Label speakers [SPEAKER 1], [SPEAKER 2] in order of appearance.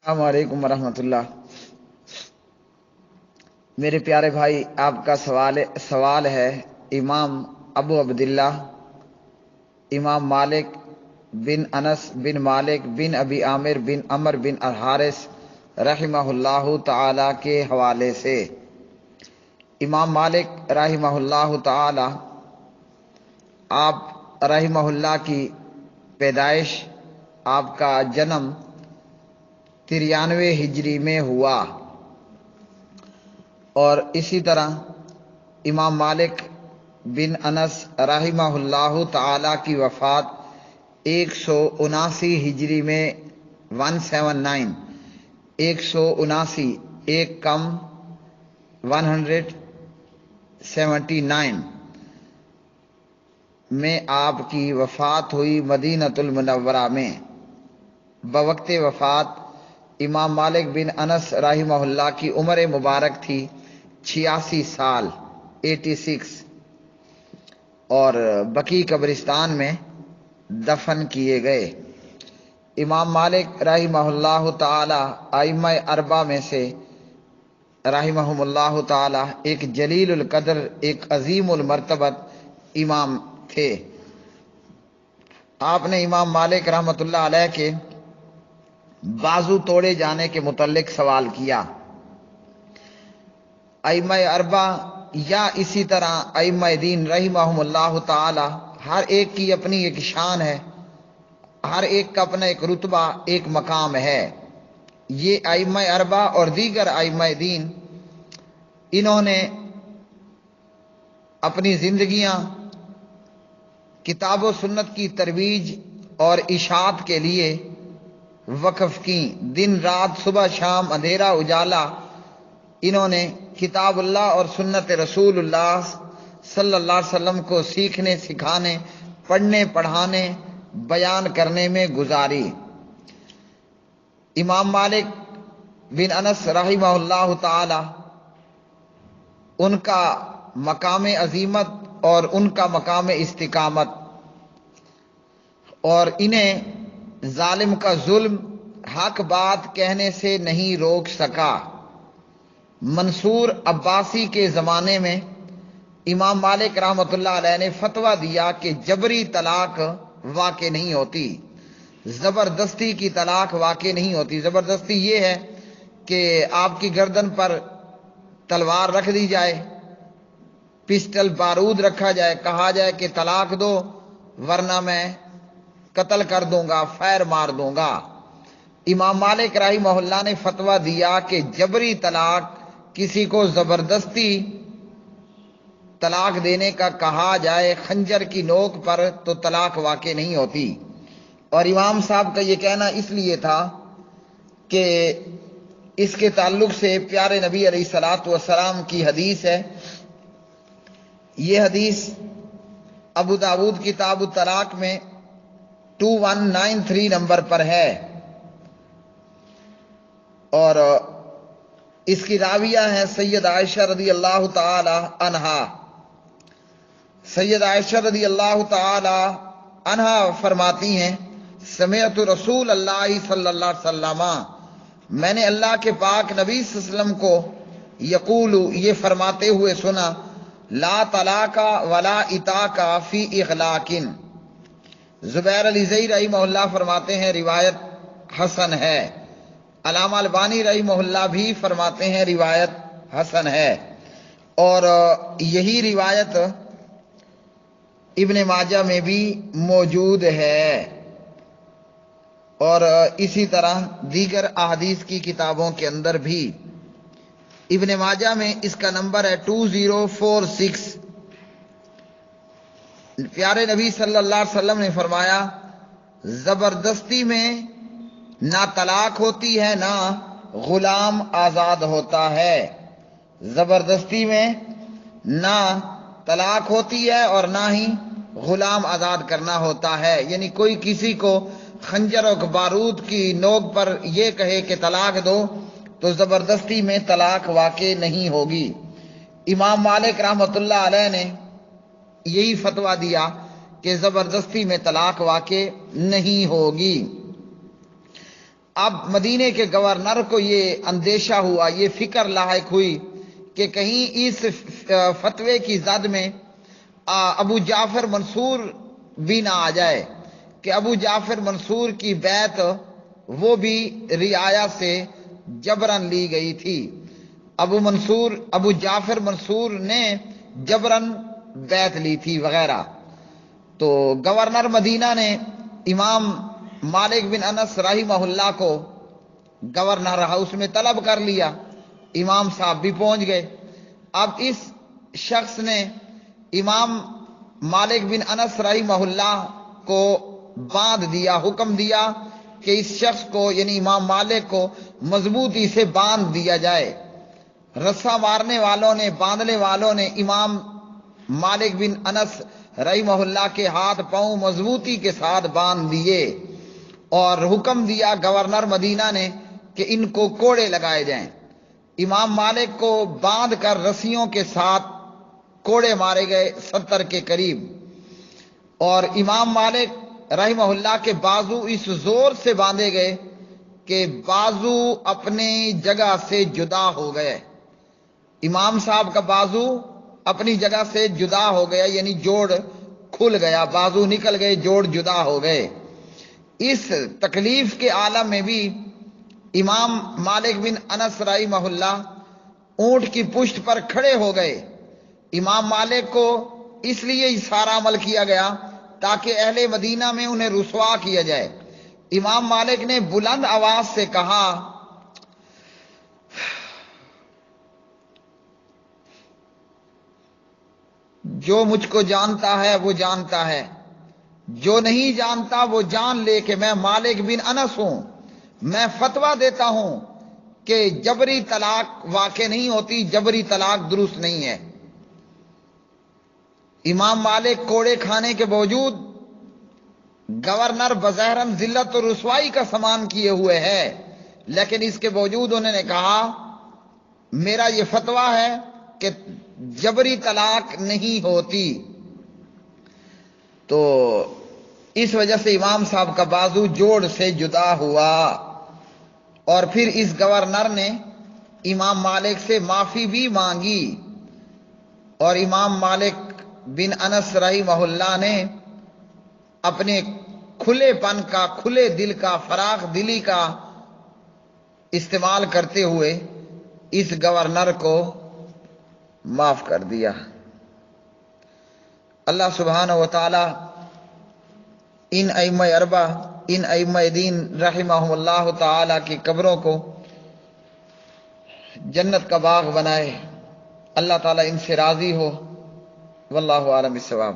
[SPEAKER 1] السلام علیکم ورحمۃ اللہ۔ میرے پیارے بھائی، آپ کا سوال ہے امام ابو عبداللہ امام مالک بن انس بن مالک بن ابی عامر بن عمر بن الحارث رحمہ اللہ تعالی کے حوالے سے۔ امام مالک رحمہ اللہ تعالی، آپ رحمہ اللہ کی پیدائش، آپ کا جنم 93 ہجری میں ہوا، اور اسی طرح امام مالک بن انس رحمہ اللہ تعالی کی وفات 179 ہجری میں 179 179 ایک کم 179 میں آپ کی وفات ہوئی مدینۃ المنورہ میں۔ بوقت وفات امام مالک بن انس رحمہ اللہ کی عمر مبارک تھی 86 سال 86، اور بقی قبرستان میں دفن کیے گئے۔ امام مالک رحمہ اللہ تعالی ائمہ اربعہ میں سے رحمہم اللہ تعالی ایک جلیل القدر، ایک عظیم المرتبت امام تھے۔ آپ نے امام مالک رحمۃ اللہ علیہ کے بازو توڑے جانے کے متعلق سوال کیا۔ ائمہ اربعہ یا اسی طرح ائمہ دین رحمہم اللہ تعالی، ہر ایک کی اپنی ایک شان ہے، ہر ایک کا اپنا ایک رتبہ، ایک مقام ہے۔ یہ ائمہ اربعہ اور دیگر ائمہ دین، انہوں نے اپنی زندگیاں کتاب و سنت کی ترویج اور اشاعت کے لیے وقف کی۔ دن رات، صبح شام، اندھیرا اجالا، انہوں نے کتاب اللہ اور سنت رسول اللہ صلی اللہ علیہ وسلم کو سیکھنے، سکھانے، پڑھنے، پڑھانے، بیان کرنے میں گزاری۔ امام مالک بن انس رحمہ اللہ تعالی، ان کا مقام عظیمت اور ان کا مقام استقامت، اور انہیں ظالم کا ظلم حق بات کہنے سے نہیں روک سکا۔ منصور عباسی کے زمانے میں امام مالک رحمۃ اللہ علیہ نے فتویٰ دیا کہ جبری طلاق واقع نہیں ہوتی، زبردستی کی طلاق واقع نہیں ہوتی۔ زبردستی یہ ہے کہ آپ کی گردن پر تلوار رکھ دی جائے، پسٹل بارود رکھا جائے، کہا جائے کہ طلاق دو ورنہ میں قتل کر دوں گا، فائر مار دوں گا۔ امام مالک رحمہ اللہ نے فتویٰ دیا کہ جبری طلاق، کسی کو زبردستی طلاق دینے کا کہا جائے خنجر کی نوک پر، تو طلاق واقع نہیں ہوتی۔ اور امام صاحب کا یہ کہنا اس لیے تھا کہ اس کے تعلق سے پیارے نبی علیہ الصلوۃ والسلام کی حدیث ہے۔ یہ حدیث ابو داود کتاب الطلاق میں 2193 نمبر پر ہے، اور اس کی راویہ ہیں سید عائشہ رضی اللہ تعالی عنہا۔ سید عائشہ رضی اللہ تعالی عنہا فرماتی ہیں، سمعت رسول اللہ صلی اللہ علیہ وسلم، میں نے اللہ کے پاک نبی صلی اللہ علیہ وسلم کو یقول، یہ فرماتے ہوئے سنا، لا طلاق ولا عتاق فی اغلاق۔ زبیر علی زئی رحمہ اللہ فرماتے ہیں روایت حسن ہے۔ علامہ البانی رحمہ اللہ بھی فرماتے ہیں روایت حسن ہے، اور یہی روایت ابن ماجہ میں بھی موجود ہے، اور اسی طرح دیگر احادیث کی کتابوں کے اندر بھی۔ ابن ماجہ میں اس کا نمبر ہے 2046۔ پیارے نبی صلی اللہ علیہ وسلم نے فرمایا، زبردستی میں نہ طلاق ہوتی ہے نہ غلام آزاد ہوتا ہے۔ زبردستی میں نہ طلاق ہوتی ہے اور نہ ہی غلام آزاد کرنا ہوتا ہے، یعنی کوئی کسی کو خنجر و بارود کی نوک پر یہ کہے کہ طلاق دو تو زبردستی میں طلاق واقع نہیں ہوگی۔ امام مالک رحمۃ اللہ علیہ نے یہی فتویٰ دیا کہ زبردستی میں طلاق واقع نہیں ہوگی۔ اب مدینے کے گورنر کو یہ اندیشہ ہوا، یہ فکر لاحق ہوئی کہ کہیں اس فتوے کی زد میں ابو جعفر منصور بھی نہ آ جائے، کہ ابو جعفر منصور کی بیعت وہ بھی رعایا سے جبرن لی گئی تھی۔ ابو جعفر منصور نے جبرن بیعت لی تھی وغیرہ۔ تو گورنر مدینہ نے امام مالک بن انس رحمہ اللہ کو گورنر ہاؤس میں طلب کر لیا، امام صاحب بھی پہنچ گئے۔ اب اس شخص نے امام مالک بن انس رحمہ اللہ کو باندھ دیا، حکم دیا کہ اس شخص کو یعنی امام مالک کو مضبوطی سے باندھ دیا جائے۔ رسا مارنے والوں نے، باندھنے والوں نے امام مالک بن انس رحمہ اللہ کے ہاتھ پاؤں مضبوطی کے ساتھ باندھ دیے، اور حکم دیا گورنر مدینہ نے کہ ان کو کوڑے لگائے جائیں۔ امام مالک کو باندھ کر رسیوں کے ساتھ کوڑے مارے گئے 70 کے قریب، اور امام مالک رحمہ اللہ کے بازو اس زور سے باندھے گئے کہ بازو اپنی جگہ سے جدا ہو گئے۔ امام صاحب کا بازو اپنی جگہ سے جدا ہو گیا، یعنی جوڑ کھل گیا، بازو نکل گئے، جوڑ جدا ہو گئے۔ اس تکلیف کے عالم میں بھی امام مالک بن انس رحمہ اللہ اونٹ کی پشت پر کھڑے ہو گئے۔ امام مالک کو اس لیے یہ سارا عمل کیا گیا تاکہ اہل مدینہ میں انہیں رسوا کیا جائے۔ امام مالک نے بلند آواز سے کہا، جو مجھ کو جانتا ہے وہ جانتا ہے، جو نہیں جانتا وہ جان لے کہ میں مالک بن انس ہوں۔ میں فتویٰ دیتا ہوں کہ جبری طلاق واقع نہیں ہوتی، جبری طلاق درست نہیں ہے۔ امام مالک کوڑے کھانے کے باوجود گورنر بظاہراً ذلت و رسوائی کا سامان کیے ہوئے ہے، لیکن اس کے باوجود انہوں نے کہا میرا یہ فتویٰ ہے کہ جبری طلاق نہیں ہوتی۔ تو اس وجہ سے امام صاحب کا بازو جوڑ سے جدا ہوا، اور پھر اس گورنر نے امام مالک سے معافی بھی مانگی، اور امام مالک بن انس رحمہ اللہ نے اپنے کھلے پن کا، کھلے دل کا، فراخ دلی کا استعمال کرتے ہوئے اس گورنر کو معاف کر دیا۔ اللہ سبحانہ و تعالی ان ائمہ اربع، ان ائمہ دین رحمہم اللہ تعالی کی قبروں کو جنت کا باغ بنائے۔ اللہ تعالی ان سے راضی ہو۔ واللہ اعلم بالصواب۔